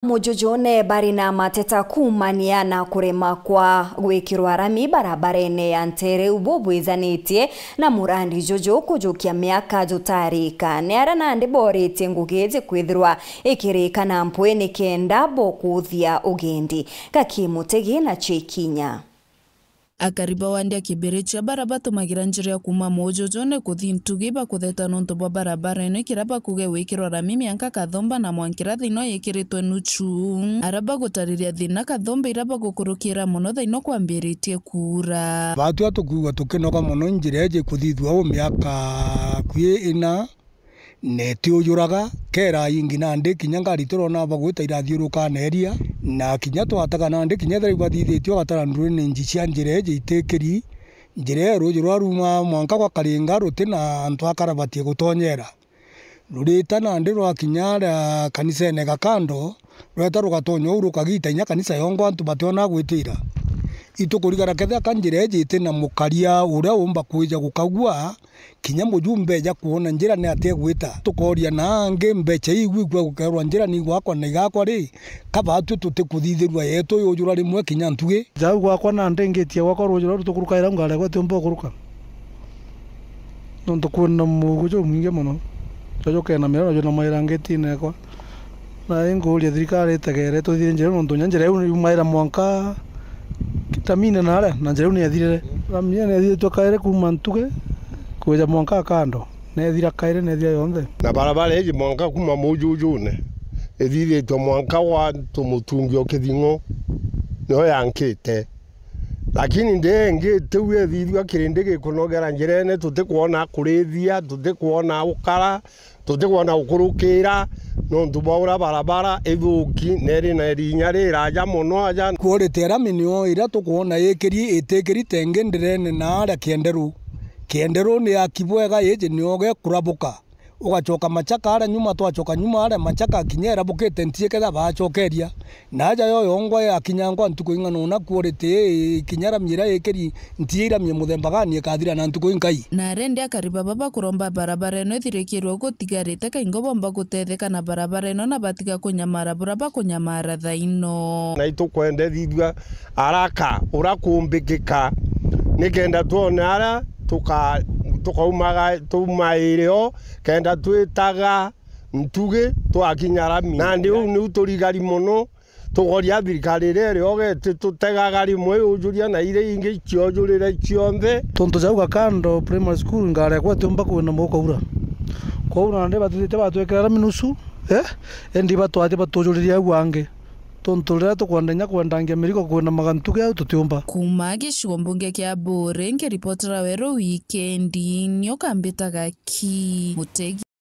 Mujojone bari na mateta kumania na kurema kwa gwikirwa rami barabarene ya Ntere ubobwizanitie na Murandi Jojo kujukia miaka jutarika neara na ndiborete ngugezi kwithirwa ikirika na mpweni kenda bokuthia ugendi Kakimutegi na Chikinya. Akariba wandia kiberecha barabatu magira njira kuma Mujojone kuthi Ntugi bakutheta nonto bwa barabara ino ikiraba kuge wikirwa rami mianka kathomba na mwankira thino yikiritwe nuchu araba gutariria thina kathomba iraba gukurukira muno thino kwambiritie kura batu atukuga tukinoga muno njira eje kuthithwa o miaka kwi ina neti uyuraga kera ingi nandi kinya ngari turona bagwita irathiuruka neria na kinya twataga nandi kinya thari bathithitio gatara ndurene nji cia njira eje itekeri njira ruju rwaruma mwanka kwa karinga rutina antu akarabatie gutonyera rurita nandi rwa kinya kanisa ene gakando rweta rugatonyo urukagita inya kanisa yongo antu bationa gwitira itukurigara ketha kanjira eje itina mukaria uria umba kuija gukagua kinya mujumbe ja kuona njira ne ategwita tukoria nange mbecha igwigwa gukerwa njira ni gwakwa na igakwa ri kabatu tutikuthithirwa yeto yujura rimwe kinya Ntugi jau gwakwa na ndengetie gwakwa rujura rutukuruka ira ngare gwa tumbo kuruka nonto kwona mugujo mwinge muno jojo kena mera jojo na mairangeti nekwa na nguria thirikari tegere tuthie njira nonto njira yu maira mwanka kitamine nare na njira ni athire ramia ne athire twakaire kuma Ntugi kuja mwanka kando ne thira kaire ne thira yonthe na barabara eje mwanka kuma Mujojone ethire to mwanka wa tumutungi okithingo no yankite lakini ndenge tewe thithwa kirinde gikunogera njirene tutikuona kurithia tutikuona ukara tutikuona ukurukira no ntubaura barabara ethuki neri na rinya riraja muno aja kuritera minio ira tukuona yekeri itekeri tenge ndirene na ara kienderu ni akibwega yeje nioge kurabuka ugachoka machaka ara nyuma twachoka nyuma ara machaka kinyera bukete ntie ketha bachokeria naja yoyo ngwa akinyangwa Ntuku ingano na kuorete kinyara mira yekeri ntiira mye muthemba gani kathira na Ntuku inkai na rende akariba baba kuromba barabara ino ithirikirwo gutigarite kaingo bomba gutetheka na barabara ino na batiga kunyamara buraba kunyamara thaino na itukwende thithwa araka urakumbikika nikenda tuone ara tukaumaga tumaireo kenda twitaga Ntugi twakinya rami na ndi ni uturigari muno tugoria thirikari rero gete tutegaga rimwe ujuria na ire ingi ciojurire cionthe tonto jauga kando primary school ngare kwa tumba kuona muko ura ndi batithite batwekera rami nusu endi batwate batujuriria gwange tonto rira tukwandanya kwandangia miriko kuona magantuge au tutiumba kuma gicigo mbunge kia Mburi ngiripotera wero wikendi nyo kambitaga Kimutegi.